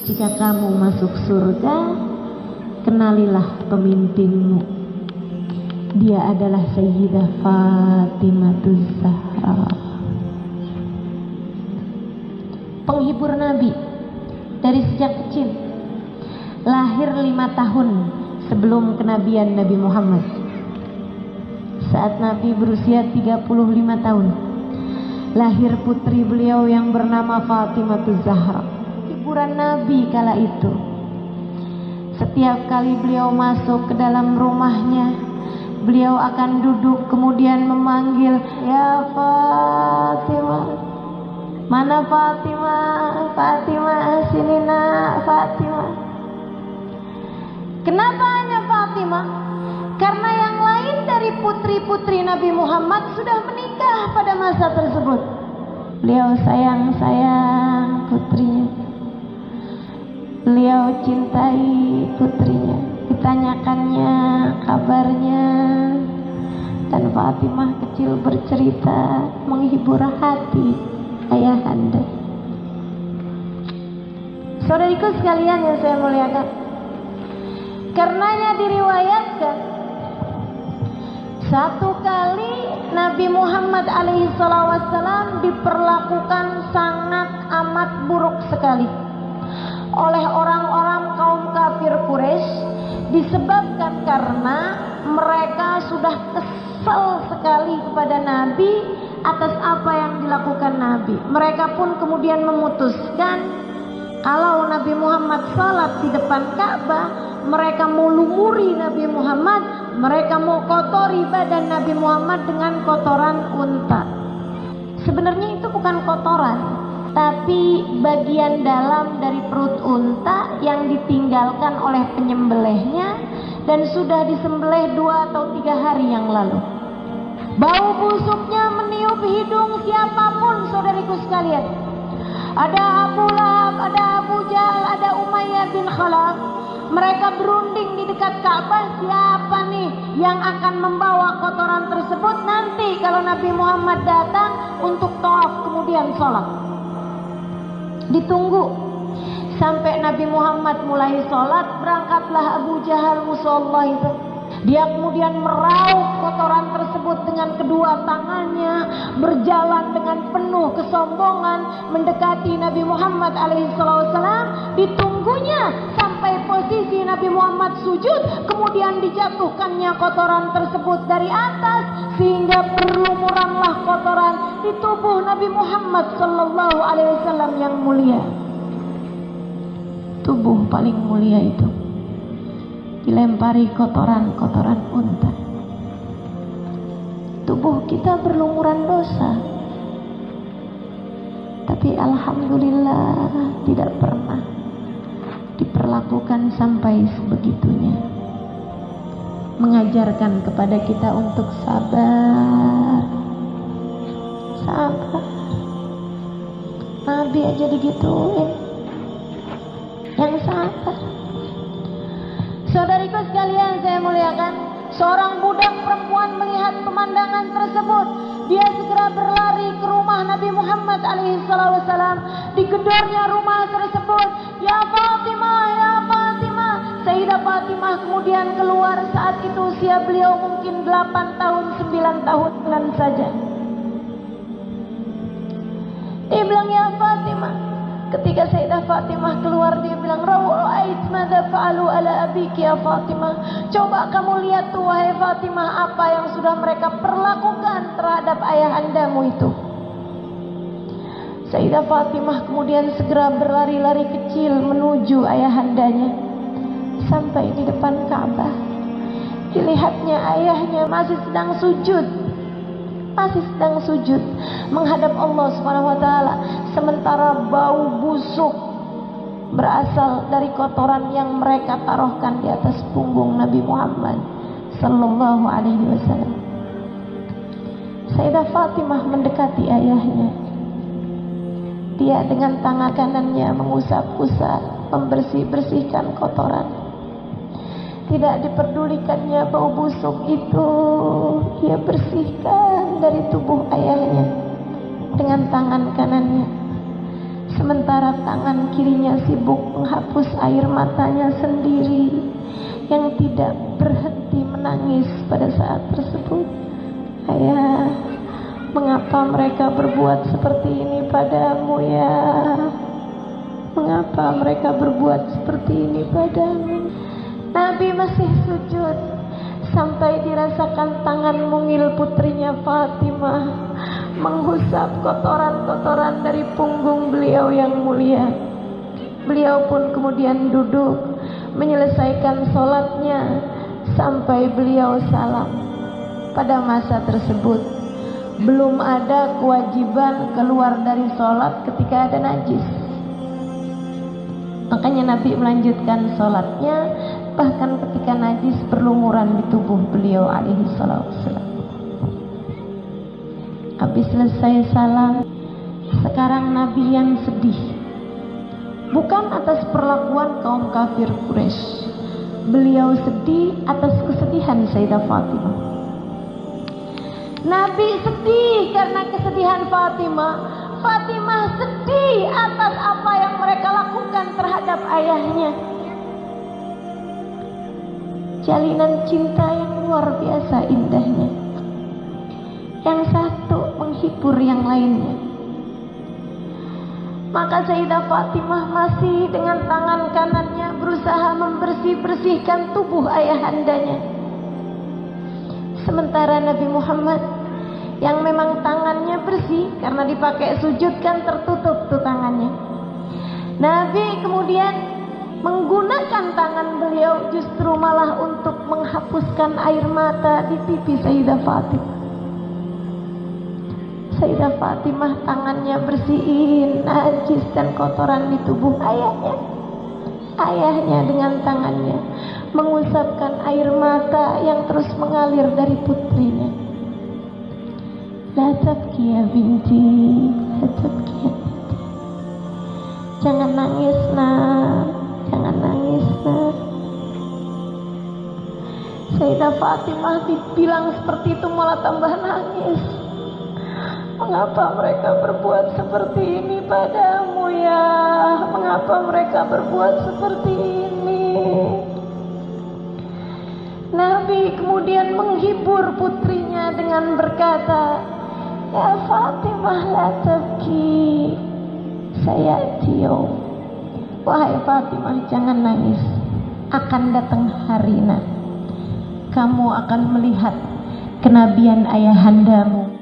Jika kamu masuk surga, kenalilah pemimpinmu. Dia adalah Sayyidah Fatimah Zahra, penghibur Nabi dari sejak kecil. Lahir 5 tahun sebelum kenabian Nabi Muhammad. Saat Nabi berusia 35 tahun, lahir putri beliau yang bernama Fatimah Zahra, hiburan Nabi kala itu. Setiap kali beliau masuk ke dalam rumahnya, beliau akan duduk kemudian memanggil, "Ya Fatimah, mana Fatimah? Fatimah, sini nak, Fatimah." Kenapa hanya Fatimah? Karena yang lain dari putri-putri Nabi Muhammad sudah menikah pada masa tersebut. Beliau sayang-sayang putrinya, beliau cintai putrinya, ditanyakannya kabarnya, dan Fatimah kecil bercerita menghibur hati ayahanda. Saudariku sekalian yang saya muliakan, karenanya diriwayatkan satu kali Nabi Muhammad alaihissalam diperlakukan sangat amat buruk sekali oleh orang-orang kaum kafir Quraisy, disebabkan karena mereka sudah kesal sekali kepada Nabi atas apa yang dilakukan Nabi. Mereka pun kemudian memutuskan kalau Nabi Muhammad salat di depan Ka'bah, mereka mau lumuri Nabi Muhammad, mereka mau kotori badan Nabi Muhammad dengan kotoran unta. Sebenarnya itu bukan kotoran, tapi bagian dalam dari perut unta yang ditinggalkan oleh penyembelihnya dan sudah disembelih 2 atau 3 hari yang lalu. Bau busuknya meniup hidung siapapun, saudariku sekalian. Ada Abu Lahab, ada Abu Jahal, ada Umayyah bin Khalaf. Mereka berunding di dekat Ka'bah, siapa nih yang akan membawa kotoran tersebut nanti kalau Nabi Muhammad datang untuk tawaf kemudian sholat. Ditunggu sampai Nabi Muhammad mulai sholat, berangkatlah Abu Jahal musuh Allah itu. Dia kemudian meraup kotoran tersebut dengan kedua tangannya, berjalan dengan penuh kesombongan mendekati Nabi Muhammad alaihissalam. Ditunggunya sampai posisi Nabi Muhammad sujud, kemudian dijatuhkannya kotoran tersebut dari atas sehingga berlumuranlah kotoran di tubuh Nabi Muhammad sallallahu alaihi wasallam yang mulia. Tubuh paling mulia itu dilempari kotoran-kotoran unta. Tubuh kita berlumuran dosa, tapi alhamdulillah tidak pernah diperlakukan sampai sebegitunya. Mengajarkan kepada kita untuk sabar. Sabar. Nabi aja digituin, yang sabar. Saudariku sekalian saya muliakan, seorang budak perempuan melihat pemandangan tersebut. Dia segera berlari ke rumah Nabi Muhammad alaihissalam. Digedornya rumah tersebut, "Ya Fatimah, ya Fatimah." Sayyidah Fatimah kemudian keluar. Saat itu usia beliau mungkin 8 tahun, 9 tahunan saja. Dia bilang, "Ya Fatimah." Ketika Sayyidah Fatimah keluar, dia bilang, "Ra'ait madza fa'alu ala abiki ya Fatimah." Coba kamu lihat tuh wahai Fatimah, apa yang sudah mereka perlakukan terhadap ayahandamu itu. Sayyidah Fatimah kemudian segera berlari-lari kecil menuju ayahandanya. Sampai di depan Ka'bah, dilihatnya ayahnya masih sedang sujud. Masih sedang sujud menghadap Allah Subhanahu wa taala, sementara bau busuk berasal dari kotoran yang mereka taruhkan di atas punggung Nabi Muhammad sallallahu alaihi wasallam. Sayyidah Fatimah mendekati ayahnya. Dia dengan tangan kanannya mengusap-usap, membersih-bersihkan kotoran. Tidak diperdulikannya bau busuk itu, dia bersihkan dari tubuh ayahnya dengan tangan kanannya. sementara tangan kirinya sibuk menghapus air matanya sendiri yang tidak berhenti menangis pada saat tersebut. Ayah, mengapa mereka berbuat seperti ini padamu ya? Mengapa mereka berbuat seperti ini padamu? Nabi masih sujud sampai dirasakan tangan mungil putrinya Fatimah menghusap kotoran-kotoran dari punggung beliau yang mulia. Beliau pun kemudian duduk menyelesaikan sholatnya sampai beliau salam. Pada masa tersebut belum ada kewajiban keluar dari sholat ketika ada najis. Makanya Nabi melanjutkan sholatnya bahkan ketika najis berlumuran di tubuh beliau alaihi salatu wassalam. Habis selesai salam, sekarang Nabi yang sedih, bukan atas perlakuan kaum kafir Quraisy. Beliau sedih atas kesedihan Sayyidah Fatimah. Nabi sedih karena kesedihan Fatimah. Fatimah sedih atas apa yang mereka lakukan terhadap ayahnya. Jalinan cinta yang luar biasa indahnya. Yang satu menghibur yang lainnya. Maka Sayyidah Fatimah masih dengan tangan kanannya berusaha membersih-bersihkan tubuh ayahandanya. Sementara Nabi Muhammad yang memang tangannya bersih karena dipakai sujud kan tertutup tuh tangannya. Nabi kemudian menggunakan tangan beliau justru malah untuk menghapuskan air mata di pipi Sayyidah Fatimah. Sayyidah Fatimah tangannya bersihin najis dan kotoran di tubuh ayahnya. Ayahnya dengan tangannya mengusapkan air mata yang terus mengalir dari putrinya. La tabki ya binti, la tabki ya binti. Jangan nangis nak, jangan nangis nak. Sayyidah Fatimah dibilang seperti itu malah tambah nangis. Mengapa mereka berbuat seperti ini padamu ya? Mengapa mereka berbuat seperti ini? Nabi kemudian menghibur putrinya dengan berkata, ya Fatimah la tabki, saya Tio. Wahai Fatimah, jangan nangis. Akan datang hari nak, kamu akan melihat kenabian ayahandamu.